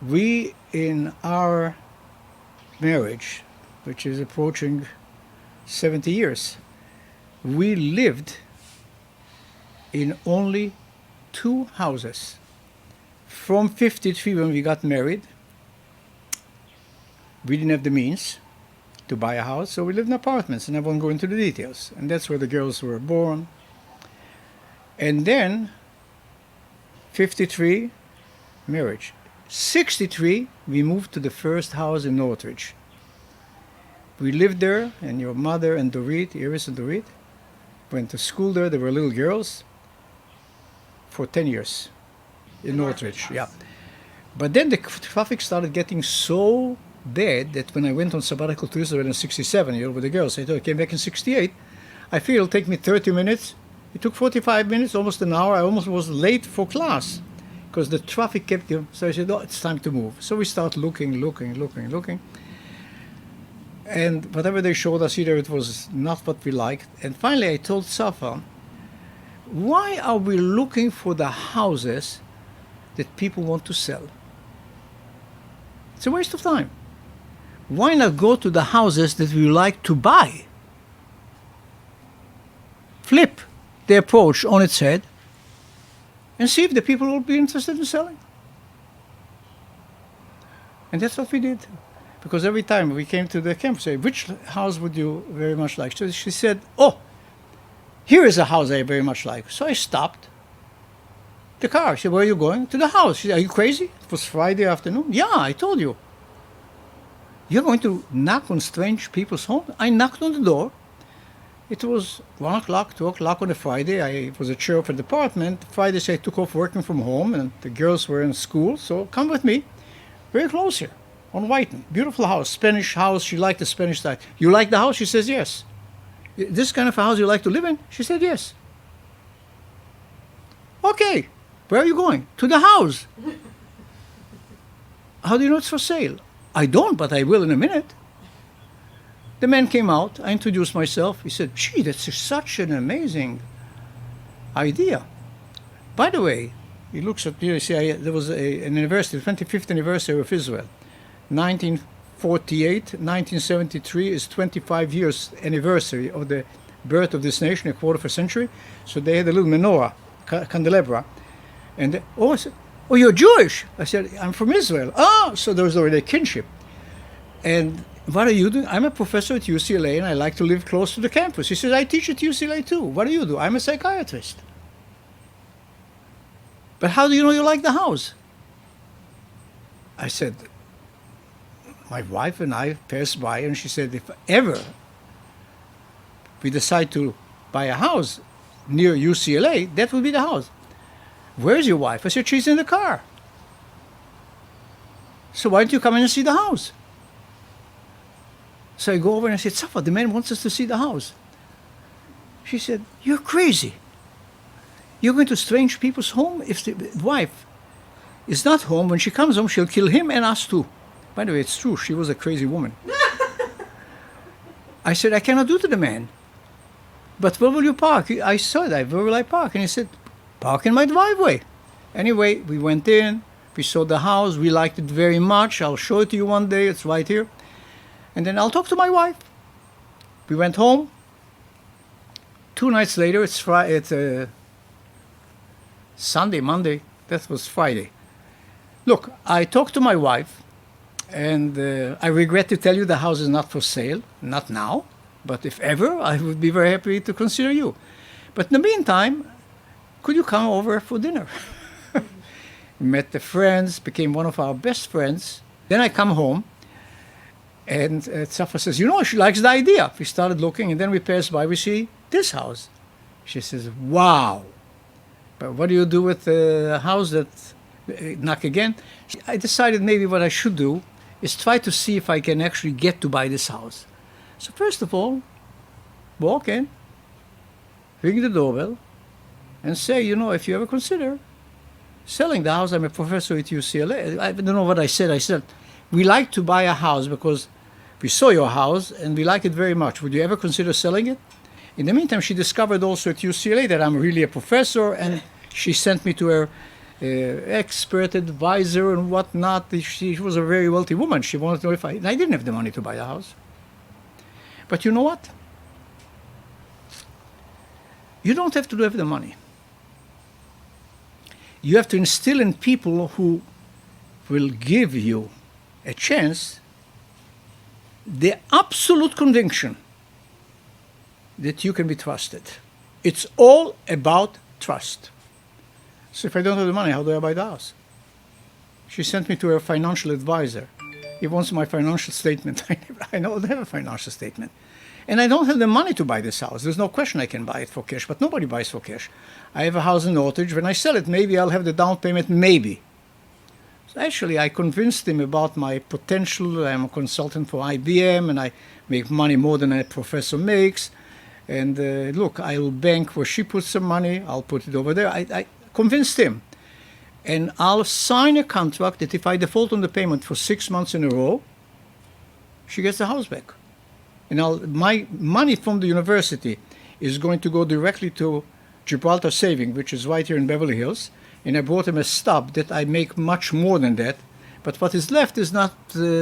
We, in our marriage, which is approaching 70 years, we lived in only two houses. From 53, when we got married, we didn't have the means to buy a house, so we lived in apartments, and I won't go into the details. And that's where the girls were born. And then, 53, marriage. 63, we moved to the first house in Northridge. We lived there, and your mother and Dorit, Iris and Dorit, went to school there. They were little girls for 10 years in Northridge. Yeah. But then the traffic started getting so bad that when I went on sabbatical to Israel in 67, with the girls, I came back in 68. I figured it'll take me 30 minutes. It took 45 minutes, almost an hour. I almost was late for class because the traffic kept going. So I said, oh, it's time to move. So we start looking. And whatever they showed us, either it was not what we liked. And finally I told Safa, why are we looking for the houses that people want to sell? It's a waste of time. Why not go to the houses that we like to buy? Flip the approach on its head and see if the people will be interested in selling. And that's what we did. Because every time we came to the camp, say, which house would you very much like? So she said, oh, here is a house I very much like. So I stopped the car. She said, where are you going? To the house. She said, are you crazy? It was Friday afternoon. Yeah, I told you. You're going to knock on strange people's homes? I knocked on the door. It was 1 o'clock, 2 o'clock on a Friday. I was a chair of a department. Friday, I took off working from home, and the girls were in school. So come with me. Very close here on Whiten. Beautiful house, Spanish house. She liked the Spanish style. You like the house? She says, yes. This kind of a house you like to live in? She said, yes. Okay. Where are you going? To the house. How do you know it's for sale? I don't, but I will in a minute. The man came out. I introduced myself. He said, gee, that's such an amazing idea. By the way, he looks at me, there was an anniversary, the 25th anniversary of Israel. 1948, 1973 is 25 years anniversary of the birth of this nation, a quarter of a century. So they had a little menorah, candelabra. And I said, oh, you're Jewish? I said, I'm from Israel. Ah, so there was already a kinship. And what are you doing? I'm a professor at UCLA and I like to live close to the campus. He says, I teach at UCLA too. What do you do? I'm a psychiatrist. But how do you know you like the house? I said, my wife and I passed by and she said, if ever we decide to buy a house near UCLA, that will be the house. Where's your wife? I said, she's in the car. So why don't you come in and see the house? So I go over and I said, Safa, the man wants us to see the house. She said, you're crazy. You're going to strange people's home? If the wife is not home, when she comes home, she'll kill him and us too. By the way, it's true. She was a crazy woman. I said, I cannot do to the man. But where will you park? I said, where will I park? And he said, park in my driveway. Anyway, we went in. We saw the house. We liked it very much. I'll show it to you one day. It's right here. And then I'll talk to my wife. We went home. 2 nights later, it's Sunday, Monday. That was Friday. Look, I talked to my wife. And I regret to tell you the house is not for sale. Not now. But if ever, I would be very happy to consider you. But in the meantime, could you come over for dinner? Met the friends, became one of our best friends. Then I come home. And Safa says, you know, she likes the idea. We started looking, and then we passed by. We see this house. She says, wow. But what do you do with the house that knock again? I decided maybe what I should do is try to see if I can actually get to buy this house. So first of all, walk in, ring the doorbell, and say, you know, if you ever consider selling the house, I'm a professor at UCLA. I don't know what I said. I said, we like to buy a house because we saw your house and we like it very much. Would you ever consider selling it? In the meantime, she discovered also at UCLA that I'm really a professor, and she sent me to her expert advisor and whatnot. She was a very wealthy woman. She wanted to know if I didn't have the money to buy the house. But you know what? You don't have to have the money. You have to instill in people who will give you a chance the absolute conviction that you can be trusted. It's all about trust. So if I don't have the money, how do I buy the house? She sent me to her financial advisor. He wants my financial statement. I don't have a financial statement. And I don't have the money to buy this house. There's no question I can buy it for cash, but nobody buys for cash. I have a house in Northridge. When I sell it, maybe I'll have the down payment, maybe. So actually, I convinced him about my potential. I'm a consultant for IBM, and I make money more than a professor makes. And look, I'll bank where she puts some money. I'll put it over there. I convinced him. And I'll sign a contract that if I default on the payment for 6 months in a row, she gets the house back. And my money from the university is going to go directly to Gibraltar Saving, which is right here in Beverly Hills. And I brought him a stub that I make much more than that. But what is left is not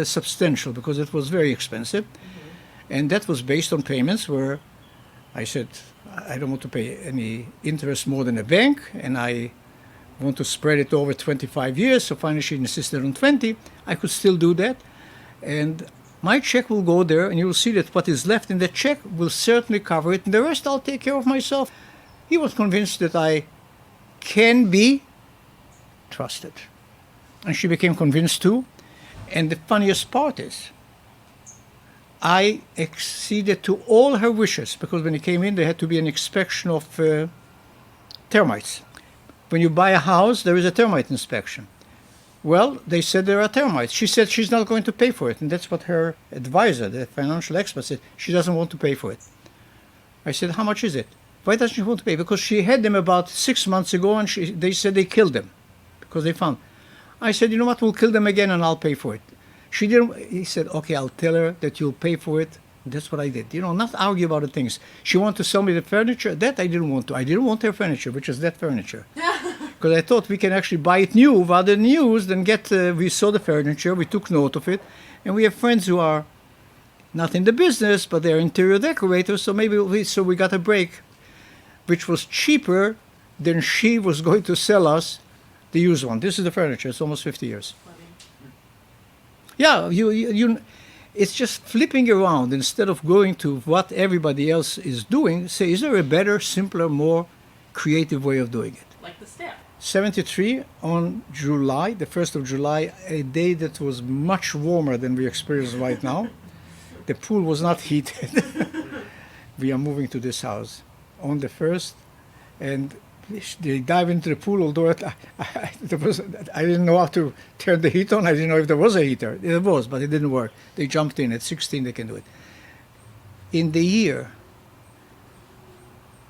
substantial because it was very expensive. Mm-hmm. And that was based on payments where I said, I don't want to pay any interest more than a bank. And I want to spread it over 25 years. So finally she insisted on 20. I could still do that. And my check will go there, and you will see that what is left in the check will certainly cover it, and the rest I'll take care of myself. He was convinced that I can be trusted. And she became convinced too. And the funniest part is, I acceded to all her wishes, because when he came in, there had to be an inspection of termites. When you buy a house, there is a termite inspection. Well, they said there are termites. She said she's not going to pay for it. And that's what her advisor, the financial expert, said. She doesn't want to pay for it. I said, how much is it? Why doesn't she want to pay? Because she had them about 6 months ago, and they said they killed them because they found. I said, you know what, we'll kill them again and I'll pay for it. She didn't. He said, okay, I'll tell her that you'll pay for it. That's what I did. Not argue about the things. She wanted to sell me the furniture. That I didn't want to. I didn't want her furniture, which is that furniture. Because I thought we can actually buy it new rather than used and get, we saw the furniture, we took note of it. And we have friends who are not in the business, but they're interior decorators. So maybe we got a break, which was cheaper than she was going to sell us the used one. This is the furniture. It's almost 50 years. Yeah, it's just flipping around. Instead of going to what everybody else is doing, say, is there a better, simpler, more creative way of doing it? Like the step. 73 on July, the 1st of July, a day that was much warmer than we experience right now. The pool was not heated. We are moving to this house on the 1st, and they dive into the pool, although I didn't know how to turn the heat on. I didn't know if there was a heater. There was, but it didn't work. They jumped in. At 16, they can do it. In the year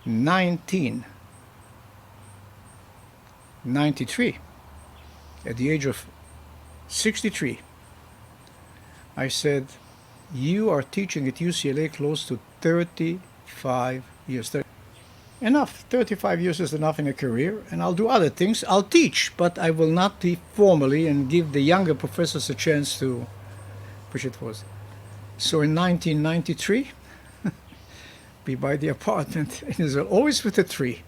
1993, at the age of 63, I said, you are teaching at UCLA close to 35 years. Enough. 35 years is enough in a career, and I'll do other things. I'll teach, but I will not teach formally and give the younger professors a chance to push it forward. So in 1993, we buy the apartment in Israel, always with a tree.